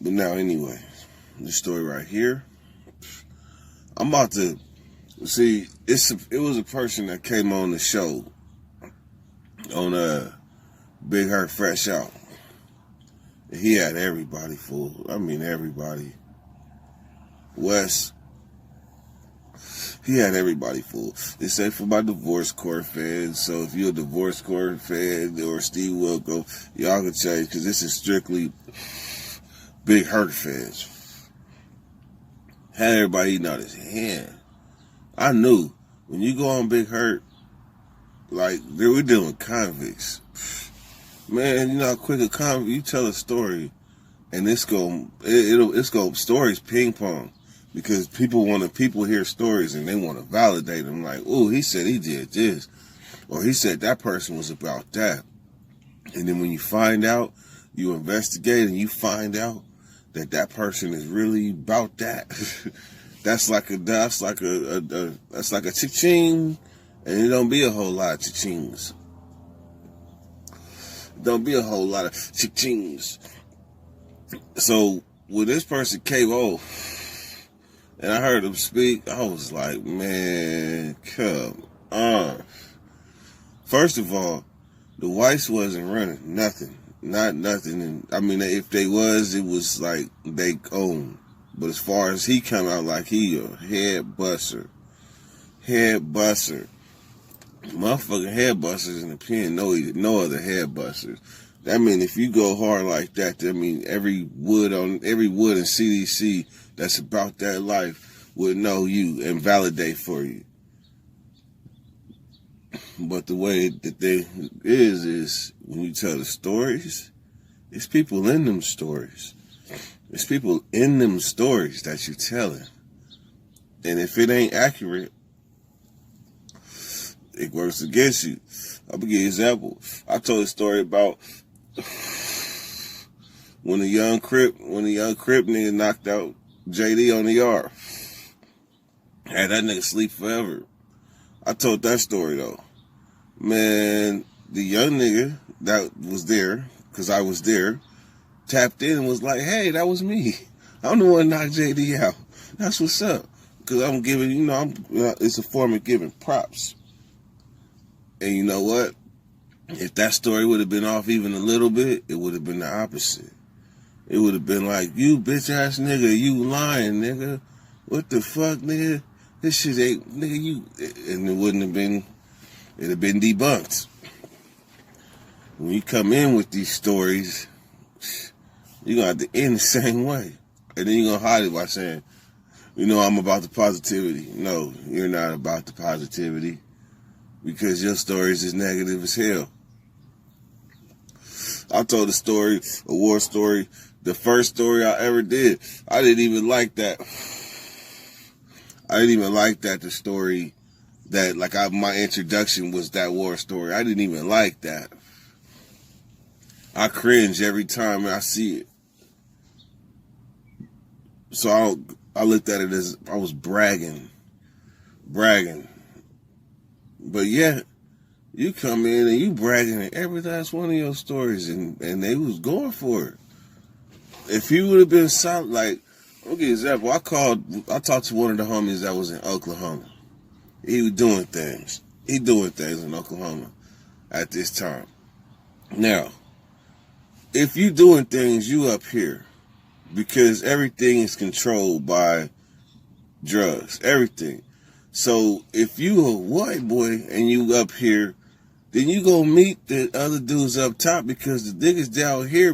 But now, anyway, this story right here, I'm about to see. It was a person that came on the show on Big Hurt Fresh Out. He had everybody fooled. I mean, everybody. Wes, he had everybody fooled. Except for my divorce court fans. So if you're a divorce court fan or Steve Wilco, y'all can change because this is strictly Big Hurt fans. Had everybody eating out his hand. I knew when you go on Big Hurt, like we're dealing with convicts. Man, you know how quick a convict, you tell a story and it's going stories ping pong. Because people hear stories and they want to validate them. Like, oh, he said he did this. Or he said that person was about that. And then when you find out, you investigate and you find out that that person is really about that. that's like a cha-ching. And it don't be a whole lot of cha-chings. Don't be a whole lot of cha-chings. So when this person came on, and I heard him speak, I was like, man, come on. First of all, the whites wasn't running nothing. Not nothing. And, I mean, if they was, it was like they owned. But as far as he come out like he a head buster. Motherfucking head busters in the pen, no other head busters. That mean if you go hard like that mean every wood in CDC that's about that life would know you and validate for you. But the way that they is when you tell the stories, it's people in them stories. It's people in them stories that you're telling. And if it ain't accurate, it works against you. I'll give you an example. I told a story about when a young Crip nigga knocked out JD on the yard. Had that nigga sleep forever. I told that story though. Man, the young nigga that was there, cause I was there, tapped in and was like, hey, that was me. I'm the one that knocked JD out. That's what's up. Cause I'm giving, it's a form of giving props. And you know what? If that story would have been off even a little bit, it would have been the opposite. It would have been like, you bitch ass nigga, you lying, nigga. What the fuck, nigga? This shit ain't, nigga, you. And it wouldn't have been, it'd have been debunked. When you come in with these stories, you're going to have to end the same way. And then you're going to hide it by saying, I'm about the positivity. No, you're not about the positivity. Because your stories is negative as hell. I told a war story, the first story I ever did. I didn't even like that. The story that, my introduction was that war story. I didn't even like that. I cringe every time I see it. So I looked at it as I was bragging. But yet, you come in and you bragging at every last one of your stories, and they was going for it. If you would have been solid, I'll give you an example. I talked to one of the homies that was in Oklahoma. He was doing things. He doing things in Oklahoma at this time. Now, if you doing things, you up here. Because everything is controlled by drugs. Everything. So if you a white boy and you up here, then you gonna meet the other dudes up top because the niggas down here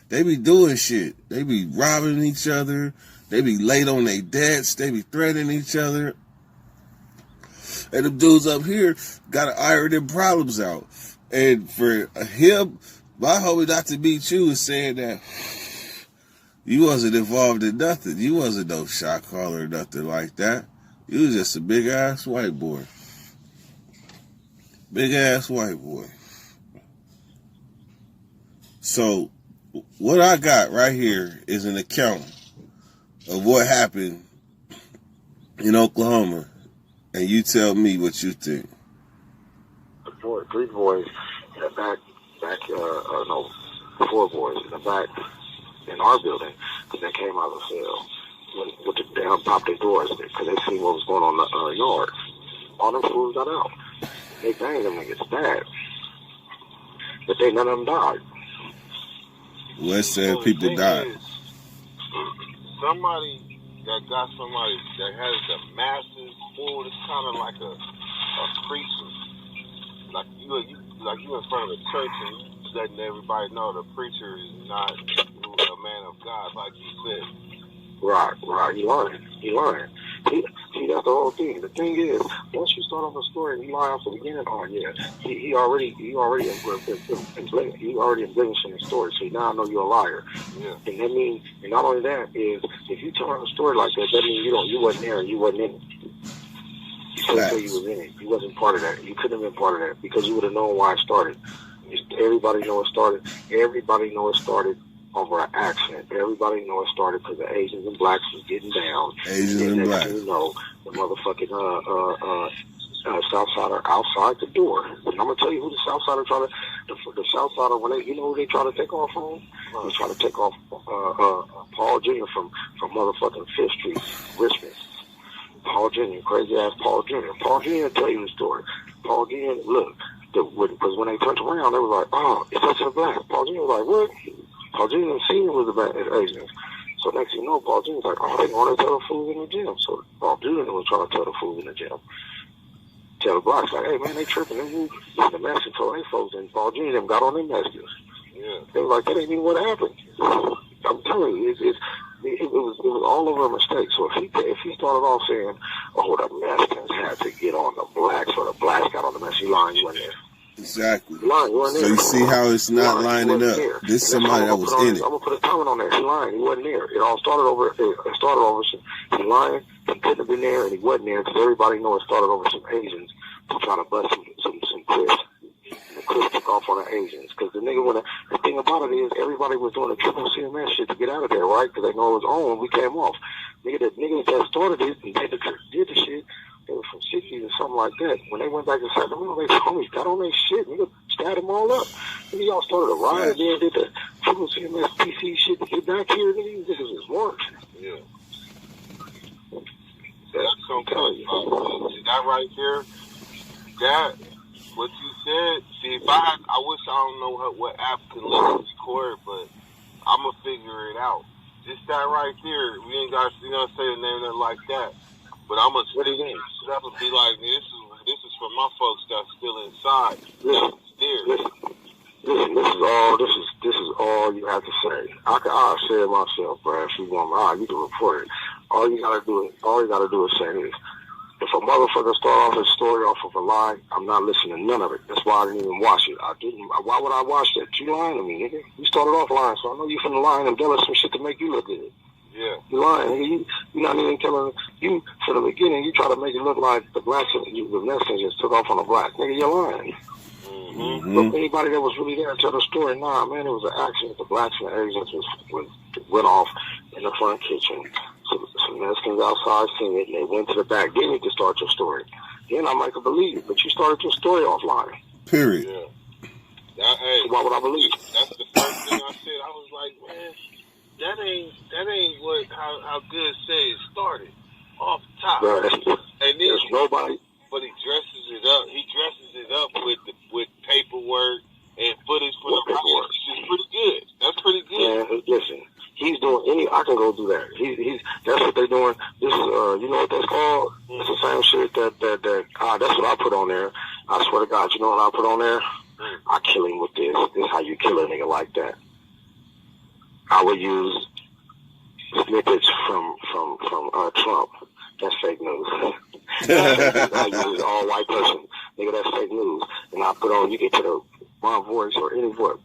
they be doing shit. They be robbing each other. They be late on their debts. They be threatening each other. And the dudes up here gotta iron them problems out. And for him, my homie not to meet you is saying that you wasn't involved in nothing. You wasn't no shot caller or nothing like that. You was just a big ass white boy. Big ass white boy. So, what I got right here is an account of what happened in Oklahoma. And you tell me what you think. Three boys in the back, four boys in the back in our building because they came out of the cell with the damn popped their doors because they seen what was going on in the yard. All them fools got out. They banged them niggas stabbed. But none of them died. Wes said people died. Somebody that got somebody that has the masses full, it's kind of like a preacher. Like you in front of a church and you letting everybody know the preacher is not a man of God, like you said. Right. He lying. See, that's the whole thing. The thing is, once you start off a story and you lie off the beginning, he already embellishing the story. So now I know you're a liar. Yeah. And that means, and not only that is, if you tell a story like that means you wasn't there and you wasn't in it. You couldn't say you was in it. You wasn't part of that. You couldn't have been part of that because you would have known why it started. Everybody know it started. Everybody know it started over an accident. Everybody know it started because the Asians and blacks was getting down. Asians and blacks. You know, the motherfucking Southsider outside the door. And I'm gonna tell you who the Southsider the Southsider when they, you know who they try to take off on? They try to take off Paul Jr. from motherfucking Fifth Street, Richmond. Paul Jr. Crazy ass Paul Jr. Paul Jr. will tell you the story. Paul Jr. Look, because when they turned around, they was like, oh, it's us the black. Paul Jr. was like, what? Paul Jr. Senior was the black Asians. So next thing you know, Paul Jr. was like, oh, they want to tell the fools in the gym. So Paul Jr. was trying to tell the fools in the gym. Tell the blacks like, hey man, they tripping. They moved the Mexicans told they folks, and Paul Jr. them got on them Mexicans. Yeah. They was like, that ain't even what happened. I'm telling you, it was all over a mistake. So if he started off saying, oh, the Mexicans had to get on the blacks, or the blacks got on the Mexicans, lying, you wasn't there. Exactly. Lying, you wasn't there. So you see how it's not lining up. There. This is somebody that was in it. I'm gonna put a comment on there. He lying. He wasn't there. It all started over. He lying. He couldn't have been there, and he wasn't there because everybody know it started over some Asians trying to bust some Chris. And Chris took off on the Asians because the thing about it is everybody was doing the triple CMS shit to get out of there, right? Because they know it was on. We came off. The niggas that started it and did the shit. They were from 60s or something like that. When they went back to Sacramento, they homies got on their shit. Nigga stabbed them all up. Nigga, y'all started a riot and then did the triple CMS PC shit to get back here. Nigga, this is work. Yeah. That's what I'm telling you. That right there, that, what you said, see, if I wish I don't know what app can let us record, but I'm going to figure it out. Just that right there, we ain't got to, say the name of it like that. But I'm going to stick it up and be like, this is for my folks that's still inside. Listen, this is all you have to say. I'll say it myself, bro. If you want, you can report it. All you gotta do is say this. If a motherfucker start off his story off of a lie, I'm not listening to none of it. That's why I didn't even watch it. Why would I watch that? You lying to me, nigga. You started off lying, so I know you finna lie and embellish some shit to make you look good. Yeah. You lying, nigga. You're not even telling you from the beginning. You try to make it look like the blacks, the Mexicans just took off on the black. Nigga, you're lying. Mm-hmm. Look, anybody that was really there to tell the story, nah, man, it was an accident. The blacks and the Asians went off in the front kitchen. Some Mexicans outside seen it, and they went to the back. Then you can start your story. Then I might believe it, but you started your story offline. Period. Yeah. So why would I believe? That's the first thing I said. I was like, man, that ain't what how good say it started off top. Right. And then there's nobody. But he dresses it up. He dresses it up with paperwork and footage for the paperwork. It's pretty good. That's pretty good. Man, listen, he's doing I can go do that. That's what they're doing. This is you know what that's called? It's the same shit that that's what I put on there. I swear to God, you know what I put on there? I kill him with this. This is how you kill a nigga like that. I would use snippets from Trump. That's fake news. I use all white person. Nigga, that's fake news. And I put on, you get to my voice or any voice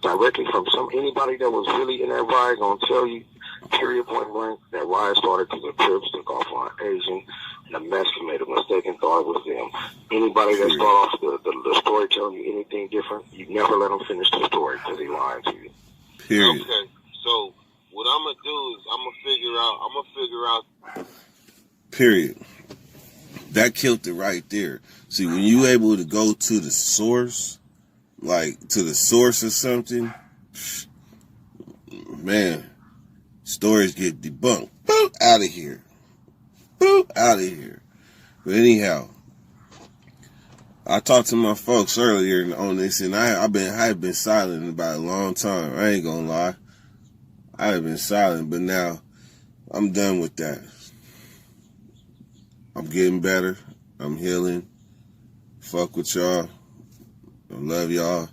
directly from anybody that was really in that riot gonna tell you, period, point blank, that riot started because the Crips took off on Asian and the Mexican made a mistake and thought it was them. Anybody that start off the story telling you anything different, you never let them finish the story because he lying to you. Period. Okay, so what I'm gonna do is I'm gonna figure out. Period. That killed it right there. See, when you able to go to the source, like to the source of something, man, stories get debunked. Boop, out of here. Boop, out of here. But anyhow, I talked to my folks earlier on this, and I've been silent about a long time. I ain't gonna lie. I have been silent, but now I'm done with that. I'm getting better. I'm healing. Fuck with y'all. I love y'all.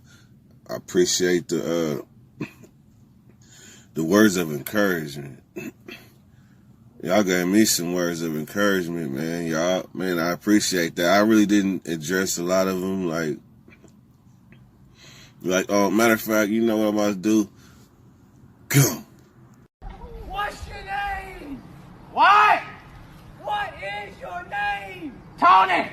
I appreciate the words of encouragement. Y'all gave me some words of encouragement, man. Y'all, man, I appreciate that. I really didn't address a lot of them. Oh, matter of fact, you know what I'm about to do? Go. What's your name? What? What is your name? Tony!